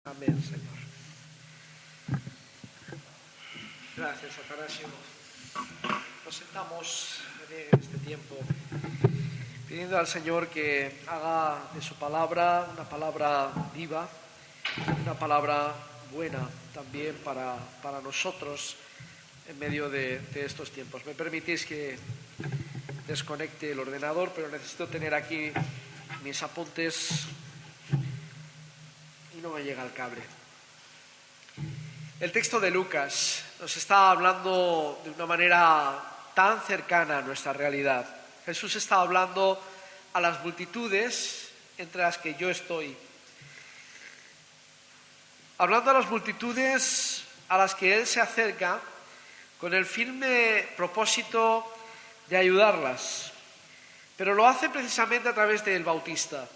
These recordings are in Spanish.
Amén, Señor. Gracias, Atanasio. Nos sentamos en este tiempo pidiendo al Señor que haga de su palabra una palabra viva, una palabra buena también para nosotros en medio de estos tiempos. Me permitís que desconecte el ordenador, pero necesito tener aquí mis apuntes y no me llega el cable. El texto de Lucas nos está hablando de una manera tan cercana a nuestra realidad. Jesús está hablando a las multitudes entre las que yo estoy. Hablando a las multitudes a las que Él se acerca con el firme propósito de ayudarlas. Pero lo hace precisamente a través del Bautista.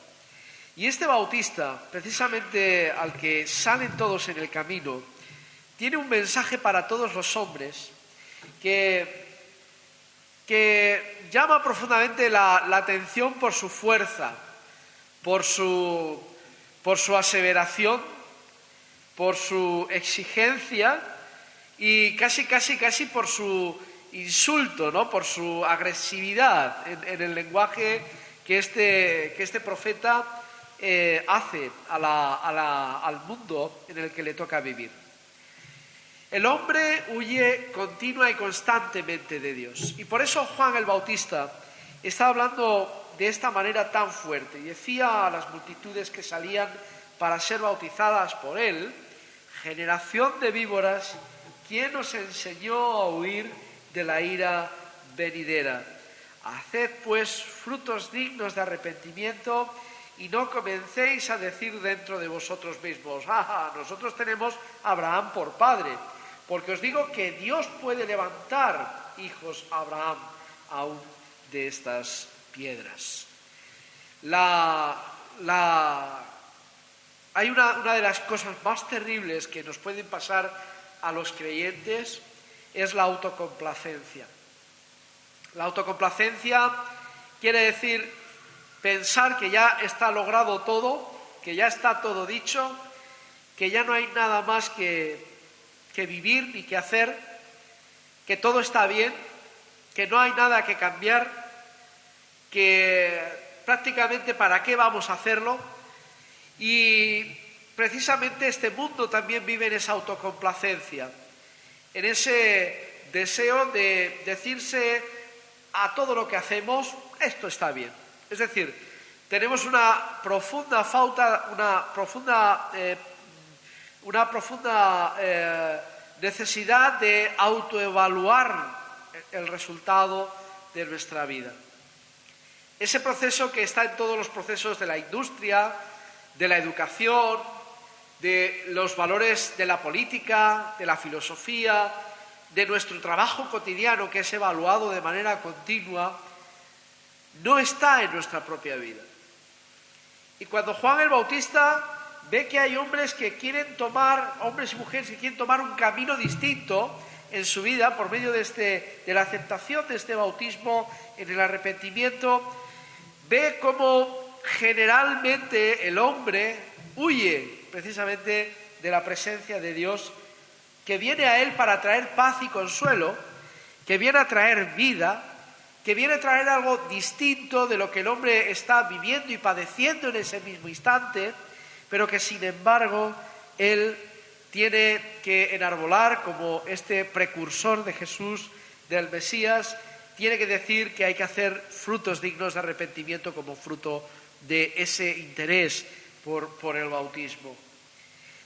Y este Bautista, precisamente al que salen todos en el camino, tiene un mensaje para todos los hombres que llama profundamente la atención por su fuerza, por su aseveración, por su exigencia y casi por su insulto, ¿no? Por su agresividad en el lenguaje que este profeta hace al mundo en el que le toca vivir. El hombre huye continua y constantemente de Dios. Y por eso Juan el Bautista está hablando de esta manera tan fuerte. Y decía a las multitudes que salían para ser bautizadas por él: generación de víboras, ¿quién os enseñó a huir de la ira venidera? Haced pues frutos dignos de arrepentimiento y no comencéis a decir dentro de vosotros mismos: nosotros tenemos a Abraham por padre. Porque os digo que Dios puede levantar hijos a Abraham aún de estas piedras. Hay una de las cosas más terribles que nos pueden pasar a los creyentes, es la autocomplacencia. La autocomplacencia quiere decir pensar que ya está logrado todo, que ya está todo dicho, que ya no hay nada más que vivir ni que hacer, que todo está bien, que no hay nada que cambiar, que prácticamente para qué vamos a hacerlo. Y precisamente este mundo también vive en esa autocomplacencia, en ese deseo de decirse a todo lo que hacemos: esto está bien. Es decir, tenemos una profunda necesidad de autoevaluar el resultado de nuestra vida. Ese proceso que está en todos los procesos de la industria, de la educación, de los valores de la política, de la filosofía, de nuestro trabajo cotidiano, que es evaluado de manera continua, no está en nuestra propia vida. Y cuando Juan el Bautista ve que hay hombres y mujeres que quieren tomar un camino distinto en su vida por medio de la aceptación de este bautismo en el arrepentimiento, ve cómo generalmente el hombre huye precisamente de la presencia de Dios, que viene a él para traer paz y consuelo, que viene a traer vida, que viene a traer algo distinto de lo que el hombre está viviendo y padeciendo en ese mismo instante, pero que sin embargo él tiene que enarbolar como este precursor de Jesús, del Mesías. Tiene que decir que hay que hacer frutos dignos de arrepentimiento como fruto de ese interés por el bautismo.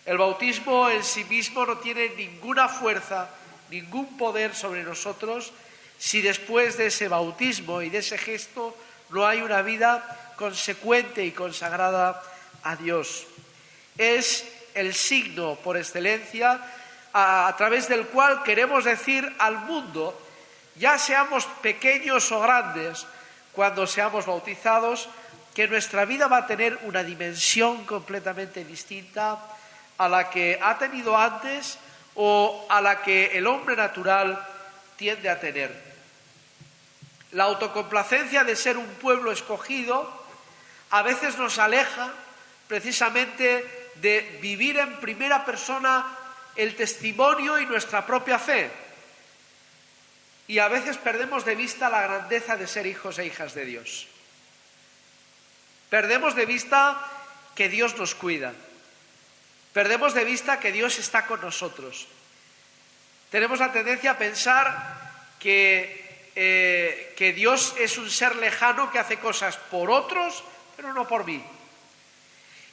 El bautismo en sí mismo no tiene ninguna fuerza, ningún poder sobre nosotros si después de ese bautismo y de ese gesto no hay una vida consecuente y consagrada a Dios. Es el signo por excelencia a través del cual queremos decir al mundo, ya seamos pequeños o grandes, cuando seamos bautizados, que nuestra vida va a tener una dimensión completamente distinta a la que ha tenido antes o a la que el hombre natural tiende a tener. La autocomplacencia de ser un pueblo escogido a veces nos aleja precisamente de vivir en primera persona el testimonio y nuestra propia fe. Y a veces perdemos de vista la grandeza de ser hijos e hijas de Dios. Perdemos de vista que Dios nos cuida. Perdemos de vista que Dios está con nosotros. Tenemos la tendencia a pensar que Dios es un ser lejano que hace cosas por otros, pero no por mí.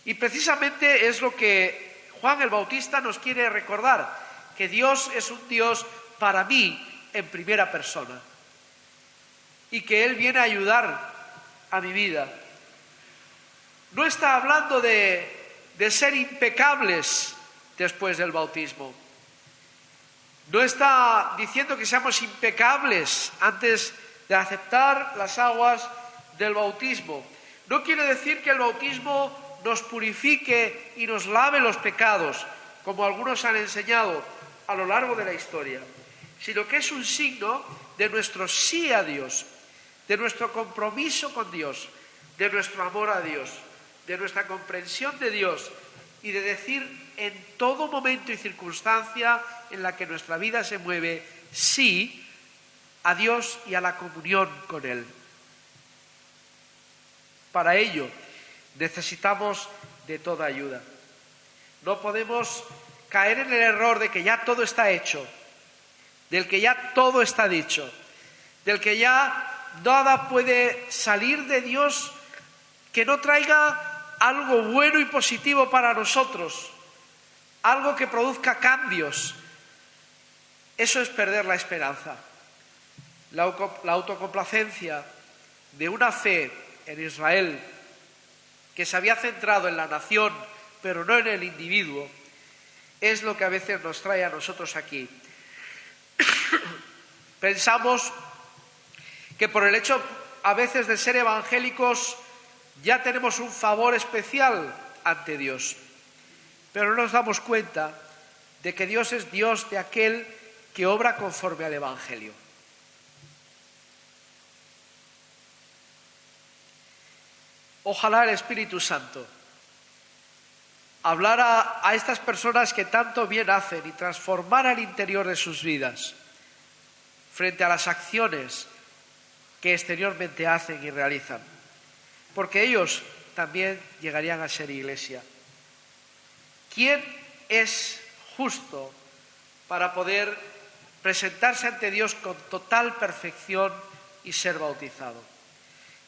Y precisamente es lo que Juan el Bautista nos quiere recordar, que Dios es un Dios para mí en primera persona y que Él viene a ayudar a mi vida. No está hablando de ser impecables después del bautismo. No está diciendo que seamos impecables antes de aceptar las aguas del bautismo. No quiere decir que el bautismo nos purifique y nos lave los pecados, como algunos han enseñado a lo largo de la historia, sino que es un signo de nuestro sí a Dios, de nuestro compromiso con Dios, de nuestro amor a Dios, de nuestra comprensión de Dios y de decir en todo momento y circunstancia en la que nuestra vida se mueve sí a Dios y a la comunión con Él. Para ello necesitamos de toda ayuda. No podemos caer en el error de que ya todo está hecho, del que ya todo está dicho, del que ya nada puede salir de Dios que no traiga algo bueno y positivo para nosotros, algo que produzca cambios. Eso es perder la esperanza. La autocomplacencia de una fe en Israel que se había centrado en la nación, pero no en el individuo, es lo que a veces nos trae a nosotros aquí. Pensamos que por el hecho a veces de ser evangélicos ya tenemos un favor especial ante Dios, pero no nos damos cuenta de que Dios es Dios de aquel que obra conforme al Evangelio. Ojalá el Espíritu Santo hablara a estas personas que tanto bien hacen y transformara el interior de sus vidas frente a las acciones que exteriormente hacen y realizan, porque ellos también llegarían a ser iglesia. ¿Quién es justo para poder presentarse ante Dios con total perfección y ser bautizado?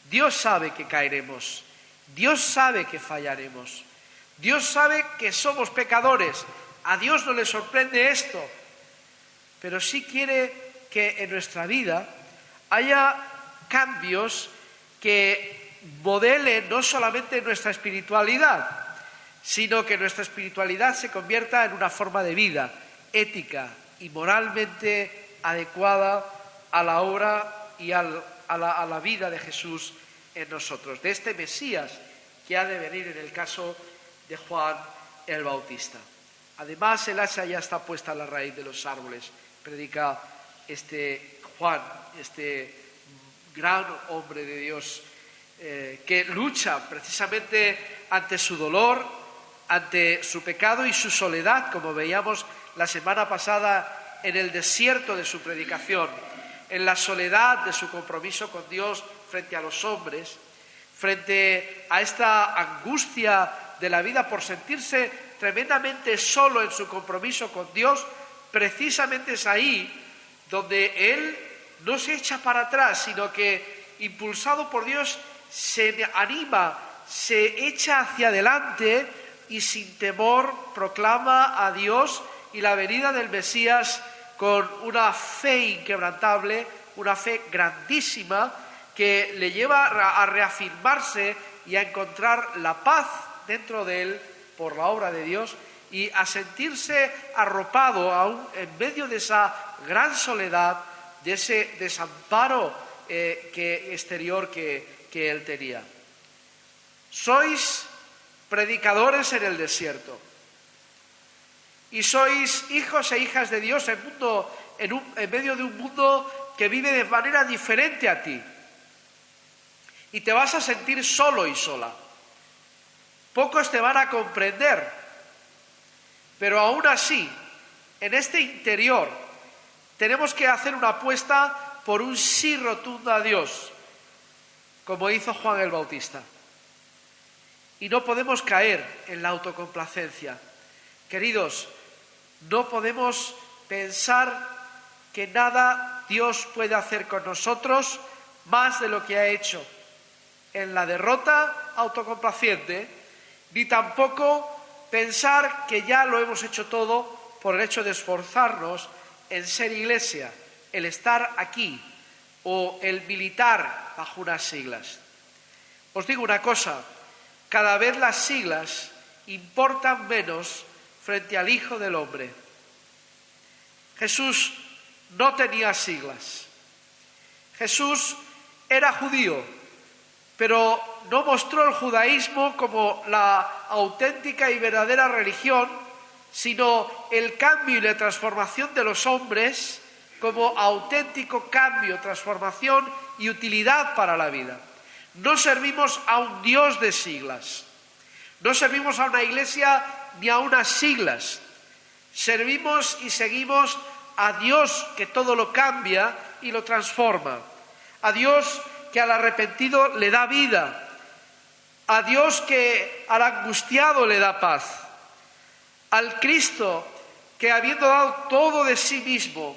Dios sabe que caeremos, Dios sabe que fallaremos, Dios sabe que somos pecadores. A Dios no le sorprende esto, pero sí quiere que en nuestra vida haya cambios que modelen no solamente nuestra espiritualidad, sino que nuestra espiritualidad se convierta en una forma de vida ética y moralmente adecuada a la obra y a la vida de Jesús en nosotros, de este Mesías que ha de venir en el caso de Juan el Bautista. Además, el hacha ya está puesta a la raíz de los árboles, predica este Juan, este gran hombre de Dios, que lucha precisamente ante su dolor, ante su pecado y su soledad, como veíamos la semana pasada en el desierto de su predicación, en la soledad de su compromiso con Dios frente a los hombres, frente a esta angustia de la vida por sentirse tremendamente solo en su compromiso con Dios. Precisamente es ahí donde él no se echa para atrás, sino que, impulsado por Dios, se anima, se echa hacia adelante y sin temor proclama a Dios y la venida del Mesías con una fe inquebrantable, una fe grandísima que le lleva a reafirmarse y a encontrar la paz dentro de él por la obra de Dios y a sentirse arropado aún en medio de esa gran soledad, de ese desamparo exterior que él tenía. Sois predicadores en el desierto y sois hijos e hijas de Dios en medio de un mundo que vive de manera diferente a ti, y te vas a sentir solo y sola. Pocos te van a comprender Pero aún así, en este interior, tenemos que hacer una apuesta por un sí rotundo a Dios, como hizo Juan el Bautista. Y no podemos caer en la autocomplacencia. Queridos, no podemos pensar que nada Dios puede hacer con nosotros más de lo que ha hecho en la derrota autocomplaciente, ni tampoco pensar que ya lo hemos hecho todo por el hecho de esforzarnos en ser iglesia, el estar aquí o el militar bajo unas siglas. Os digo una cosa, cada vez las siglas importan menos frente al Hijo del Hombre. Jesús no tenía siglas. Jesús era judío, pero no mostró el judaísmo como la auténtica y verdadera religión, sino el cambio y la transformación de los hombres como auténtico cambio, transformación y utilidad para la vida. No servimos a un Dios de siglas, no servimos a una iglesia ni a unas siglas, servimos y seguimos a Dios que todo lo cambia y lo transforma, a Dios que al arrepentido le da vida, a Dios que al angustiado le da paz, al Cristo que habiendo dado todo de sí mismo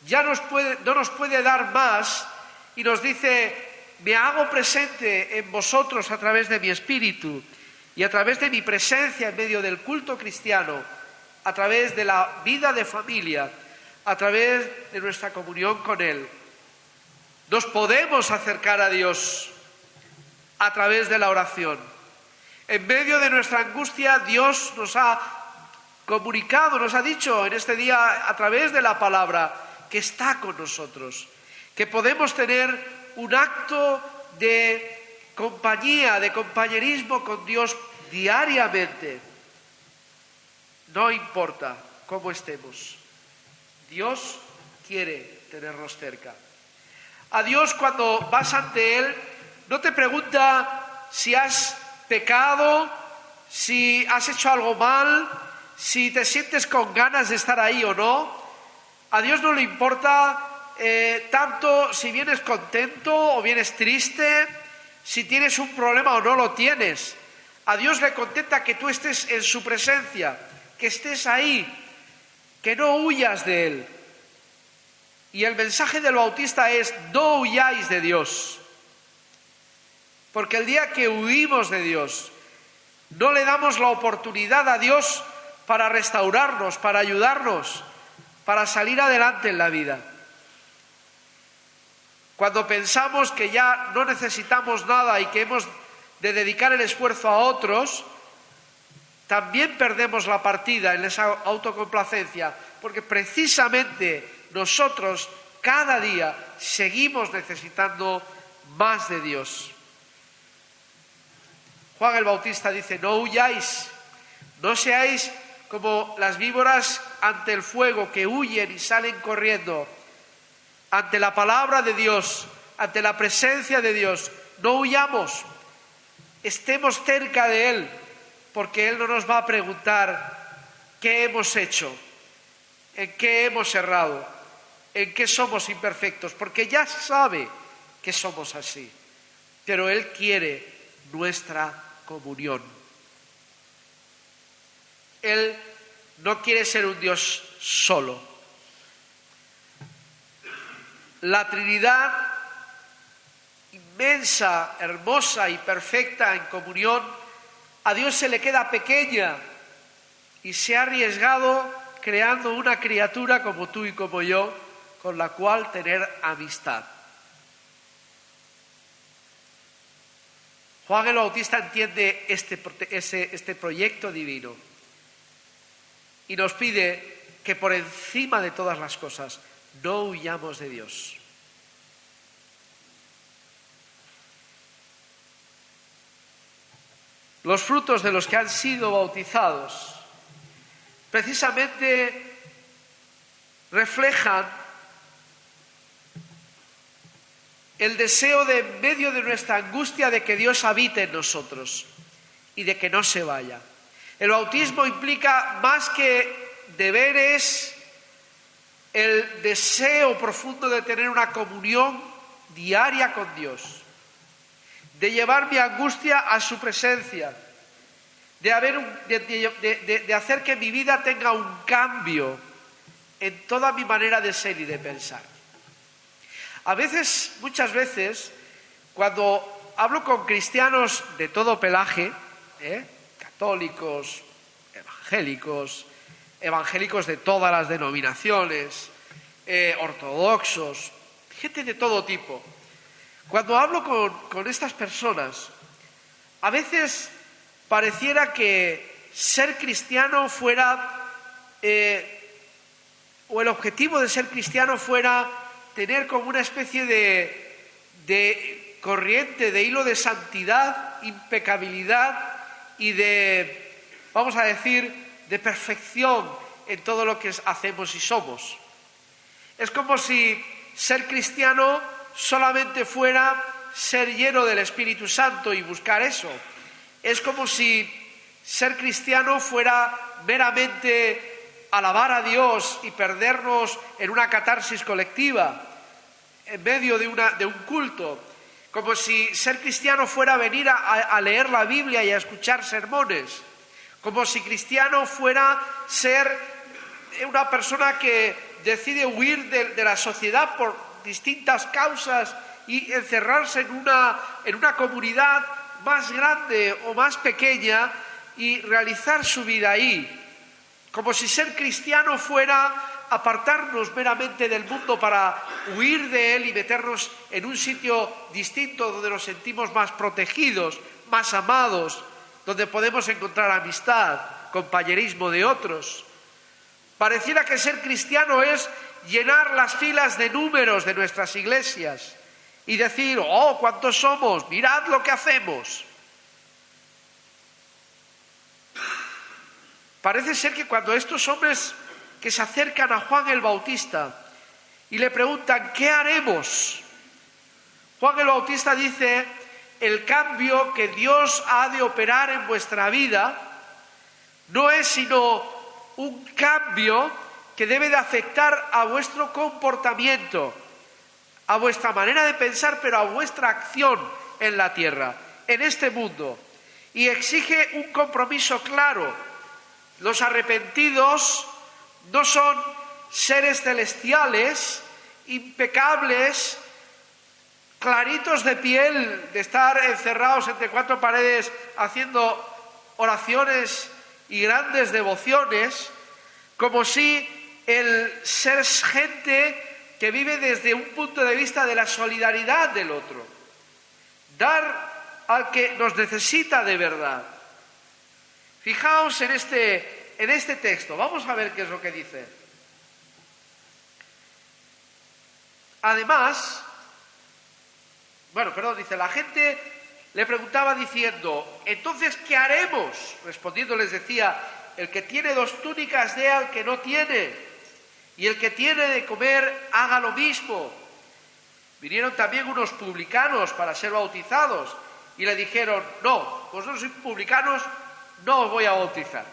ya no nos puede dar más y nos dice: me hago presente en vosotros a través de mi espíritu y a través de mi presencia en medio del culto cristiano, a través de la vida de familia, a través de nuestra comunión con Él. Nos podemos acercar a Dios a través de la oración. En medio de nuestra angustia, Dios nos ha comunicado, nos ha dicho en este día a través de la palabra que está con nosotros, que podemos tener un acto de compañía, de compañerismo con Dios diariamente. No importa cómo estemos, Dios quiere tenernos cerca. A Dios, cuando vas ante Él, no te pregunta si has pecado, si has hecho algo mal, si te sientes con ganas de estar ahí o no. A Dios no le importa tanto si vienes contento o vienes triste, si tienes un problema o no lo tienes. A Dios le contenta que tú estés en su presencia, que estés ahí, que no huyas de Él. Y el mensaje del Bautista es: no huyáis de Dios. Porque el día que huimos de Dios, no le damos la oportunidad a Dios para restaurarnos, para ayudarnos, para salir adelante en la vida. Cuando pensamos que ya no necesitamos nada y que hemos de dedicar el esfuerzo a otros, también perdemos la partida en esa autocomplacencia, porque precisamente nosotros cada día seguimos necesitando más de Dios. Juan el Bautista dice: no huyáis, no seáis como las víboras ante el fuego, que huyen y salen corriendo. Ante la palabra de Dios, ante la presencia de Dios, no huyamos, estemos cerca de Él, porque Él no nos va a preguntar qué hemos hecho, en qué hemos errado, en qué somos imperfectos, porque ya sabe que somos así, pero Él quiere nuestra comunión. Él no quiere ser un Dios solo. La Trinidad, inmensa, hermosa y perfecta en comunión, a Dios se le queda pequeña y se ha arriesgado creando una criatura como tú y como yo, con la cual tener amistad. Juan el Bautista entiende este proyecto divino y nos pide que por encima de todas las cosas no huyamos de Dios. Los frutos de los que han sido bautizados precisamente reflejan el deseo de, en medio de nuestra angustia, de que Dios habite en nosotros y de que no se vaya. El bautismo implica más que deberes el deseo profundo de tener una comunión diaria con Dios, de llevar mi angustia a su presencia, de hacer que mi vida tenga un cambio en toda mi manera de ser y de pensar. A veces, muchas veces, cuando hablo con cristianos de todo pelaje, católicos, evangélicos de todas las denominaciones, ortodoxos, gente de todo tipo, cuando hablo con estas personas, a veces pareciera que ser cristiano fuera, o el objetivo de ser cristiano fuera tener como una especie de corriente, de hilo de santidad, impecabilidad y vamos a decir, de perfección en todo lo que hacemos y somos. Es como si ser cristiano solamente fuera ser lleno del Espíritu Santo y buscar eso. Es como si ser cristiano fuera meramente alabar a Dios y perdernos en una catarsis colectiva, en medio de un culto. Como si ser cristiano fuera venir a leer la Biblia y a escuchar sermones. Como si cristiano fuera ser una persona que decide huir de la sociedad por distintas causas y encerrarse en una comunidad más grande o más pequeña y realizar su vida ahí. Como si ser cristiano fuera apartarnos meramente del mundo para huir de él y meternos en un sitio distinto donde nos sentimos más protegidos, más amados, donde podemos encontrar amistad, compañerismo de otros. Pareciera que ser cristiano es llenar las filas de números de nuestras iglesias y decir, ¡oh, cuántos somos! ¡Mirad lo que hacemos! Parece ser que cuando estos hombres que se acercan a Juan el Bautista y le preguntan, ¿qué haremos? Juan el Bautista dice, el cambio que Dios ha de operar en vuestra vida no es sino un cambio que debe de afectar a vuestro comportamiento, a vuestra manera de pensar, pero a vuestra acción en la tierra, en este mundo. Y exige un compromiso claro. Los arrepentidos no son seres celestiales, impecables, claritos de piel, de estar encerrados entre cuatro paredes haciendo oraciones y grandes devociones, como si el ser gente que vive desde un punto de vista de la solidaridad del otro, dar al que nos necesita de verdad. Fijaos en este texto, vamos a ver qué es lo que dice. Además, dice, la gente le preguntaba diciendo, entonces, ¿qué haremos? Respondiendo les decía, el que tiene 2 túnicas dé al que no tiene, y el que tiene de comer haga lo mismo. Vinieron también unos publicanos para ser bautizados, y le dijeron, no, vosotros sois publicanos, no os voy a bautizar,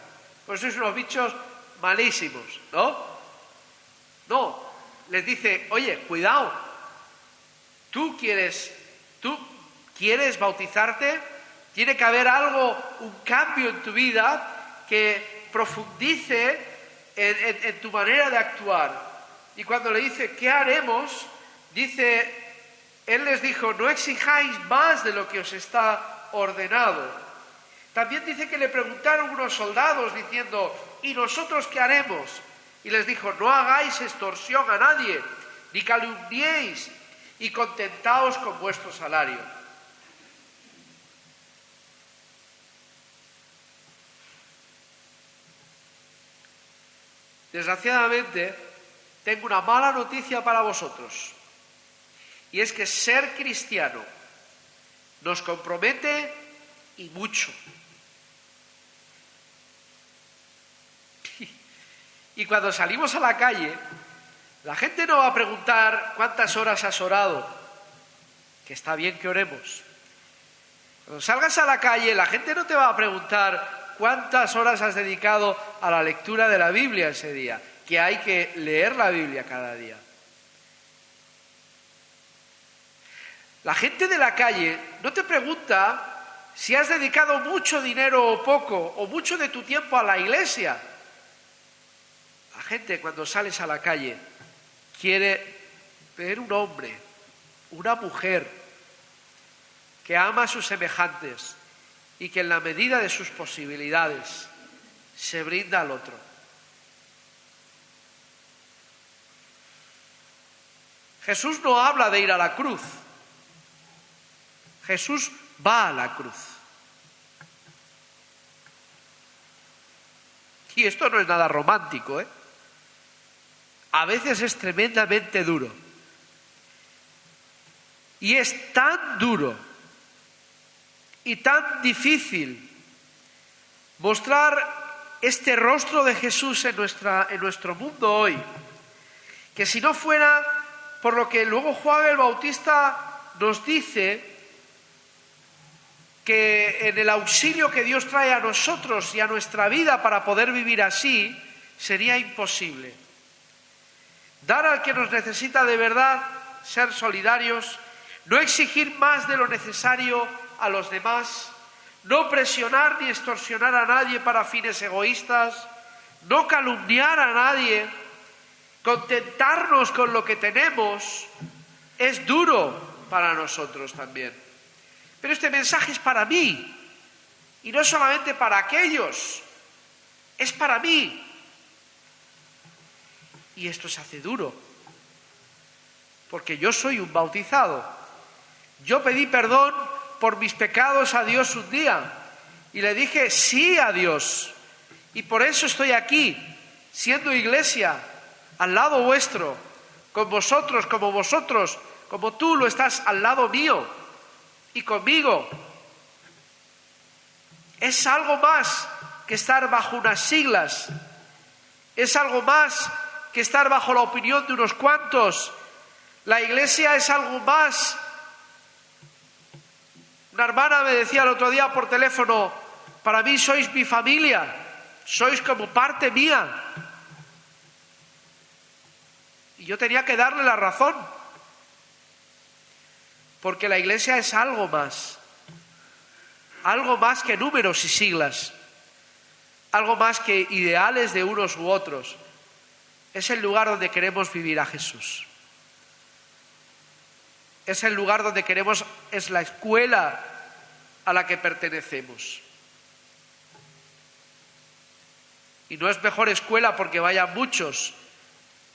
pues sois unos bichos malísimos, ¿no? No, les dice, oye, cuidado, ¿tú quieres bautizarte? Tiene que haber un cambio en tu vida que profundice en tu manera de actuar. Y cuando le dice, ¿qué haremos? Él les dijo, no exijáis más de lo que os está ordenado. También dice que le preguntaron unos soldados diciendo, ¿y nosotros qué haremos? Y les dijo, no hagáis extorsión a nadie, ni calumniéis, y contentaos con vuestro salario. Desgraciadamente, tengo una mala noticia para vosotros, y es que ser cristiano nos compromete y mucho. Y cuando salimos a la calle, la gente no va a preguntar cuántas horas has orado, que está bien que oremos. Cuando salgas a la calle, la gente no te va a preguntar ¿Cuántas horas has dedicado a la lectura de la Biblia ese día? Que hay que leer la Biblia cada día. La gente de la calle no te pregunta si has dedicado mucho dinero o poco, o mucho de tu tiempo a la iglesia. La gente, cuando sales a la calle, quiere ver un hombre, una mujer que ama a sus semejantes y que en la medida de sus posibilidades se brinda al otro. Jesús no habla de ir a la cruz. Jesús va a la cruz. Y esto no es nada romántico, ¿eh? A veces es tremendamente duro. Y es tan duro y tan difícil mostrar este rostro de Jesús en nuestro mundo hoy, que si no fuera por lo que luego Juan el Bautista nos dice, que en el auxilio que Dios trae a nosotros y a nuestra vida para poder vivir así, sería imposible. Dar al que nos necesita de verdad, ser solidarios, no exigir más de lo necesario a los demás, no presionar ni extorsionar a nadie para fines egoístas, no calumniar a nadie, contentarnos con lo que tenemos, es duro para nosotros también. Pero este mensaje es para mí, y no solamente para aquellos, es para mí. Y esto se hace duro, porque yo soy un bautizado. Yo pedí perdón por mis pecados a Dios un día, y le dije sí a Dios, y por eso estoy aquí, siendo iglesia, al lado vuestro, con vosotros, como tú lo estás al lado mío. Y conmigo. Es algo más que estar bajo unas siglas. Es algo más que estar bajo la opinión de unos cuantos. La iglesia es algo más. Una hermana me decía el otro día por teléfono, para mí sois mi familia, sois como parte mía. Y yo tenía que darle la razón. Porque la iglesia es algo más que números y siglas, algo más que ideales de unos u otros. Es el lugar donde queremos vivir a Jesús. Es el lugar donde queremos, es la escuela a la que pertenecemos. Y no es mejor escuela porque vayan muchos,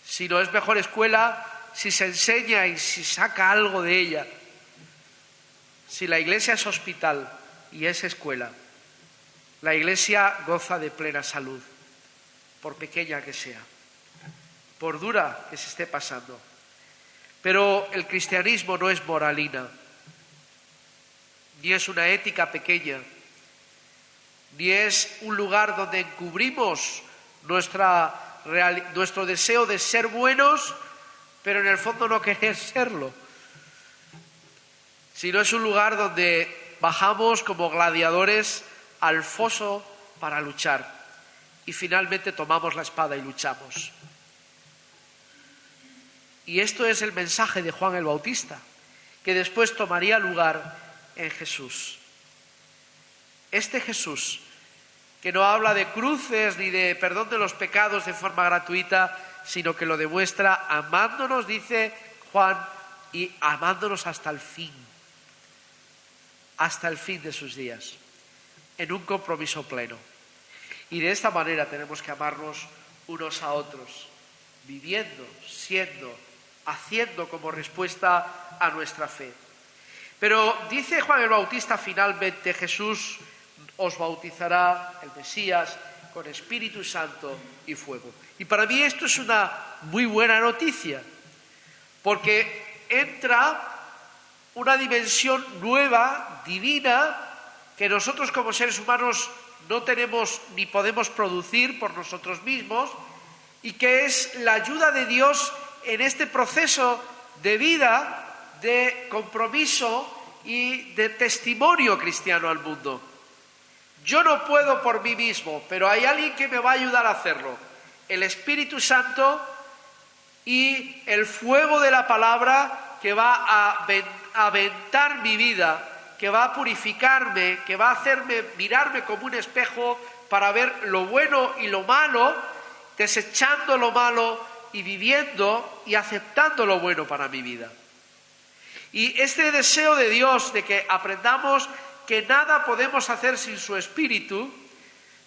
sino es mejor escuela si se enseña y si saca algo de ella. Si la iglesia es hospital y es escuela, la iglesia goza de plena salud, por pequeña que sea, por dura que se esté pasando. Pero el cristianismo no es moralina, ni es una ética pequeña, ni es un lugar donde encubrimos nuestro deseo de ser buenos, pero en el fondo no querer serlo. Sino es un lugar donde bajamos como gladiadores al foso para luchar y finalmente tomamos la espada y luchamos. Y esto es el mensaje de Juan el Bautista, que después tomaría lugar en Jesús. Este Jesús, que no habla de cruces ni de perdón de los pecados de forma gratuita, sino que lo demuestra amándonos, dice Juan, y amándonos hasta el fin de sus días, en un compromiso pleno. Y de esta manera tenemos que amarnos unos a otros, viviendo, siendo, haciendo como respuesta a nuestra fe. Pero dice Juan el Bautista finalmente, Jesús os bautizará, el Mesías, con Espíritu Santo y fuego. Y para mí esto es una muy buena noticia, porque entra una dimensión nueva, divina, que nosotros como seres humanos no tenemos ni podemos producir por nosotros mismos, y que es la ayuda de Dios en este proceso de vida, de compromiso y de testimonio cristiano al mundo. Yo no puedo por mí mismo, pero hay alguien que me va a ayudar a hacerlo. El Espíritu Santo y el fuego de la palabra que va a aventar mi vida, que va a purificarme, que va a hacerme mirarme como un espejo para ver lo bueno y lo malo, desechando lo malo y viviendo y aceptando lo bueno para mi vida. Y este deseo de Dios de que aprendamos que nada podemos hacer sin su Espíritu,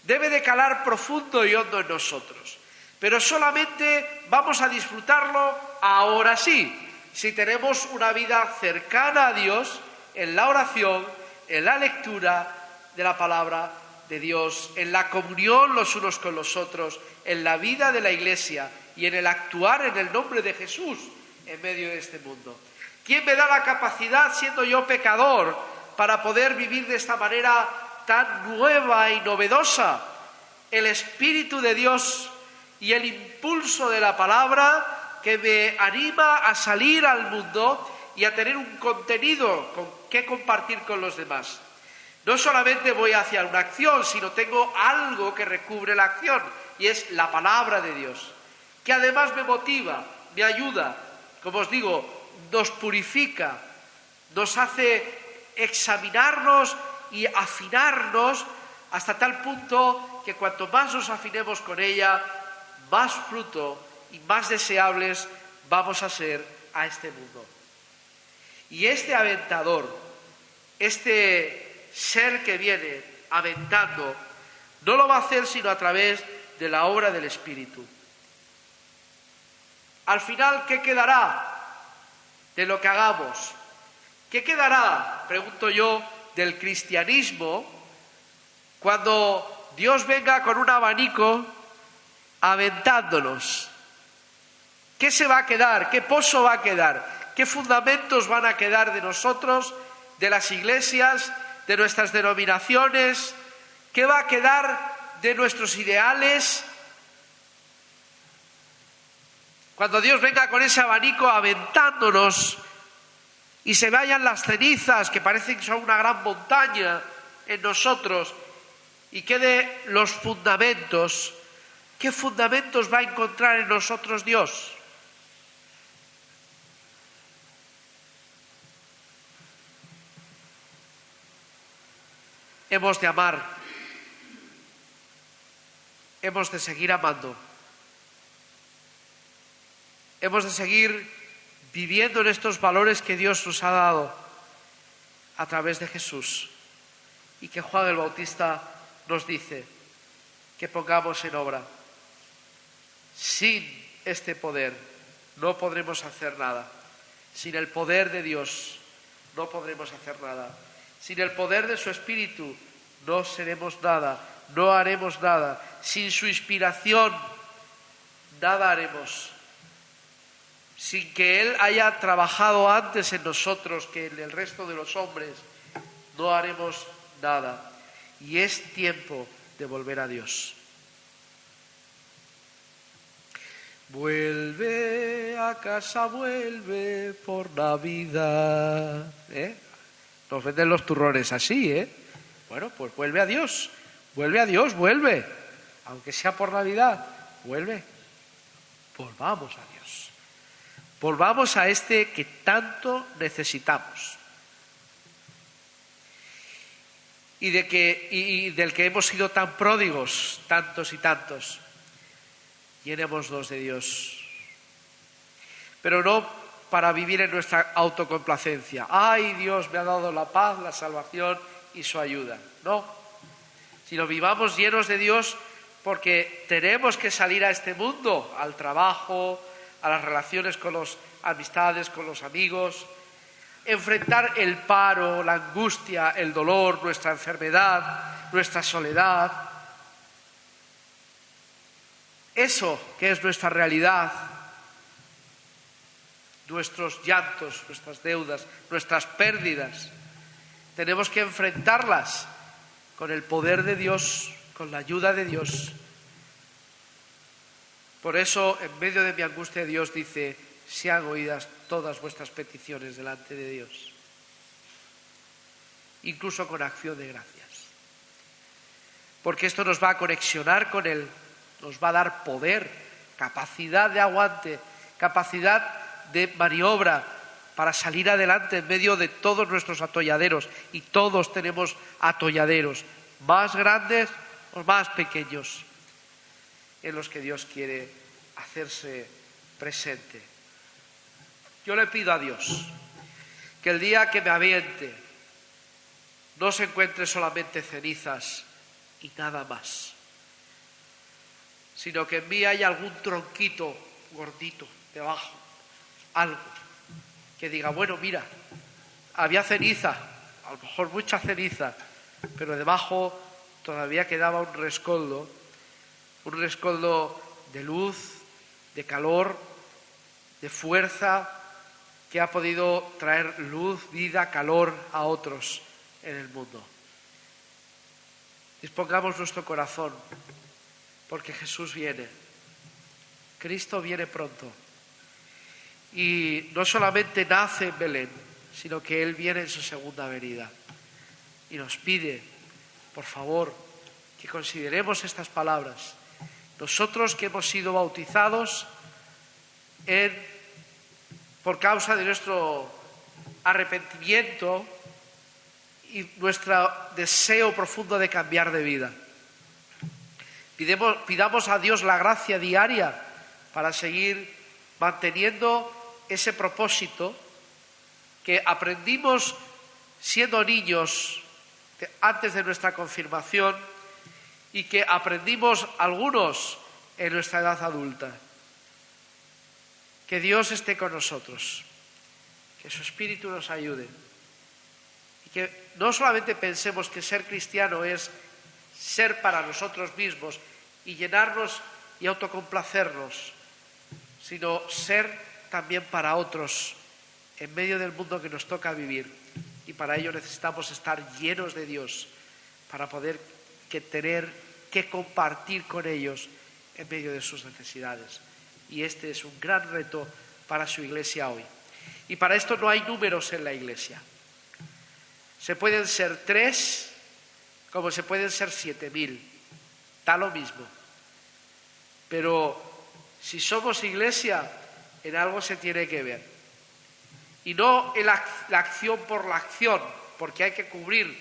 debe de calar profundo y hondo en nosotros. Pero solamente vamos a disfrutarlo ahora sí, si tenemos una vida cercana a Dios, en la oración, en la lectura de la palabra de Dios, en la comunión los unos con los otros, en la vida de la Iglesia y en el actuar en el nombre de Jesús en medio de este mundo. ¿Quién me da la capacidad, siendo yo pecador, para poder vivir de esta manera tan nueva y novedosa? El Espíritu de Dios y el impulso de la palabra que me anima a salir al mundo y a tener un contenido que compartir con los demás. No solamente voy hacia una acción, sino tengo algo que recubre la acción, y es la palabra de Dios, que además me motiva, me ayuda, como os digo, nos purifica, nos hace examinarnos y afinarnos hasta tal punto que cuanto más nos afinemos con ella, más fruto y más deseables vamos a ser a este mundo. Y este aventador, este ser que viene aventando, no lo va a hacer sino a través de la obra del Espíritu. Al final, ¿qué quedará de lo que hagamos? ¿Qué quedará, pregunto yo, del cristianismo cuando Dios venga con un abanico aventándonos? ¿Qué se va a quedar? ¿Qué pozo va a quedar? ¿Qué fundamentos van a quedar de nosotros, de las iglesias, de nuestras denominaciones? ¿Qué va a quedar de nuestros ideales? Cuando Dios venga con ese abanico aventándonos y se vayan las cenizas que parecen que son una gran montaña en nosotros y quede los fundamentos, ¿qué fundamentos va a encontrar en nosotros Dios? Hemos de amar, hemos de seguir amando, hemos de seguir viviendo en estos valores que Dios nos ha dado a través de Jesús y que Juan el Bautista nos dice que pongamos en obra. Sin este poder no podremos hacer nada. Sin el poder de Dios no podremos hacer nada. Sin el poder de su Espíritu no seremos nada, no haremos nada. Sin su inspiración nada haremos. Sin que Él haya trabajado antes en nosotros que en el resto de los hombres, no haremos nada. Y es tiempo de volver a Dios. Vuelve a casa, vuelve por Navidad. Nos venden los turrones así, Bueno, pues vuelve a Dios, vuelve. Aunque sea por Navidad, vuelve. Volvamos a Dios. Volvamos a este que tanto necesitamos. Y del que hemos sido tan pródigos, tantos y tantos. Llenémonos de Dios. Pero no para vivir en nuestra autocomplacencia. ¡Ay, Dios me ha dado la paz, la salvación y su ayuda! No, sino vivamos llenos de Dios porque tenemos que salir a este mundo, al trabajo, a las relaciones con las amistades, con los amigos, enfrentar el paro, la angustia, el dolor, nuestra enfermedad, nuestra soledad. Eso que es nuestra realidad, nuestros llantos, nuestras deudas, nuestras pérdidas, tenemos que enfrentarlas con el poder de Dios, con la ayuda de Dios. Por eso, en medio de mi angustia, Dios dice: sean oídas todas vuestras peticiones delante de Dios, incluso con acción de gracias. porque esto nos va a conexionar con Él, nos va a dar poder, capacidad de aguante, capacidad de maniobra para salir adelante en medio de todos nuestros atolladeros, y todos tenemos atolladeros, más grandes o más pequeños, en los que Dios quiere hacerse presente. Yo le pido a Dios que el día que me aviente no se encuentre solamente cenizas y nada más, sino que en mí haya algún tronquito gordito debajo, algo que diga, bueno, mira, había ceniza, a lo mejor mucha ceniza, pero debajo todavía quedaba un rescoldo de luz, de calor, de fuerza, que ha podido traer luz, vida, calor a otros en el mundo. Dispongamos nuestro corazón, porque Jesús viene, Cristo viene pronto. Y no solamente nace en Belén, sino que Él viene en su segunda venida. Y nos pide, por favor, que consideremos estas palabras. Nosotros que hemos sido bautizados por causa de nuestro arrepentimiento y nuestro deseo profundo de cambiar de vida. Pidamos a Dios la gracia diaria para seguir manteniendo ese propósito que aprendimos siendo niños antes de nuestra confirmación y que aprendimos algunos en nuestra edad adulta. Que Dios esté con nosotros, que su Espíritu nos ayude y que no solamente pensemos que ser cristiano es ser para nosotros mismos y llenarnos y autocomplacernos, sino ser también para otros en medio del mundo que nos toca vivir, y para ello necesitamos estar llenos de Dios para poder tener que compartir con ellos en medio de sus necesidades. Y este es un gran reto para su iglesia hoy. Y para esto no hay números en la iglesia. Se pueden ser 3 como se pueden ser 7.000, da lo mismo. Pero si somos iglesia, en algo se tiene que ver. Y no en la acción por la acción, porque hay que cubrir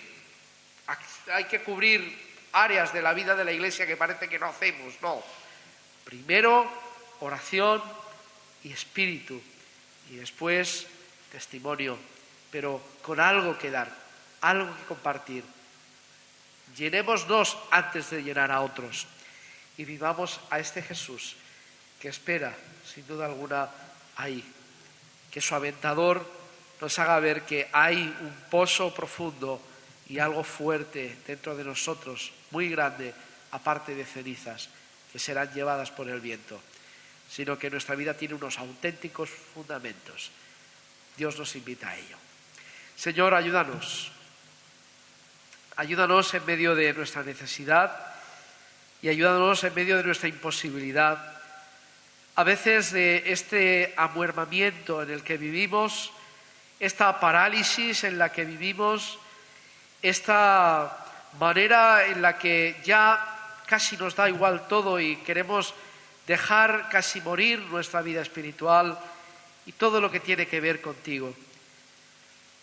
áreas de la vida de la iglesia que parece que no hacemos, no. Primero, oración y espíritu, y después testimonio, pero con algo que dar, algo que compartir. Llenémonos antes de llenar a otros y vivamos a este Jesús que espera, sin duda alguna, ahí. Que su aventador nos haga ver que hay un pozo profundo y algo fuerte dentro de nosotros, muy grande, aparte de cenizas que serán llevadas por el viento, sino que nuestra vida tiene unos auténticos fundamentos. Dios nos invita a ello. Señor, ayúdanos. Ayúdanos en medio de nuestra necesidad y ayúdanos en medio de nuestra imposibilidad. A veces de este amuermamiento en el que vivimos, esta parálisis en la que vivimos, esta manera en la que ya casi nos da igual todo y queremos dejar casi morir nuestra vida espiritual y todo lo que tiene que ver contigo.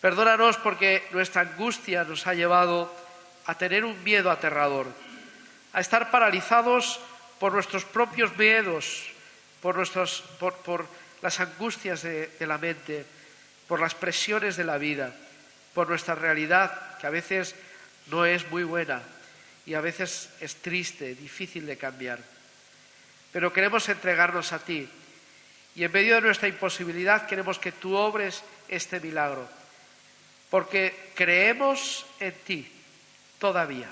Perdónanos porque nuestra angustia nos ha llevado a tener un miedo aterrador, a estar paralizados por nuestros propios miedos, por las angustias de la mente, por las presiones de la vida, por nuestra realidad, que a veces no es muy buena y a veces es triste, difícil de cambiar. Pero queremos entregarnos a ti y en medio de nuestra imposibilidad queremos que tú obres este milagro, porque creemos en ti todavía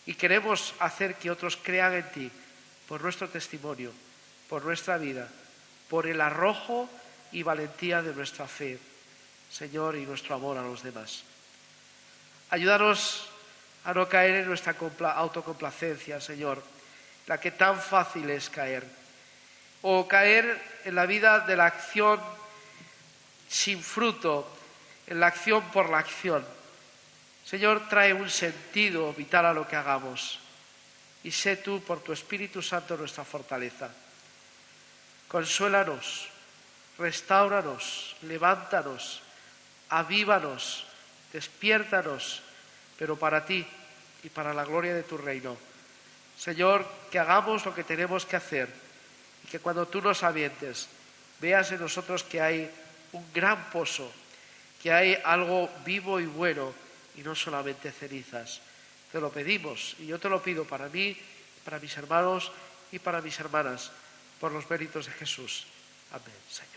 y queremos hacer que otros crean en ti por nuestro testimonio, por nuestra vida, por el arrojo y valentía de nuestra fe, Señor, y nuestro amor a los demás. Ayúdanos a no caer en nuestra autocomplacencia, Señor, la que tan fácil es caer, o caer en la vida de la acción sin fruto, en la acción por la acción, Señor, trae un sentido vital a lo que hagamos y sé tú, por tu Espíritu Santo, nuestra fortaleza. Consuélanos, restáuranos, levántanos, avívanos, despiértanos, pero para ti y para la gloria de tu reino. Señor, que hagamos lo que tenemos que hacer y que cuando tú nos avientes, veas en nosotros que hay un gran pozo, que hay algo vivo y bueno y no solamente cenizas. Te lo pedimos y yo te lo pido para mí, para mis hermanos y para mis hermanas, por los méritos de Jesús. Amén, Señor.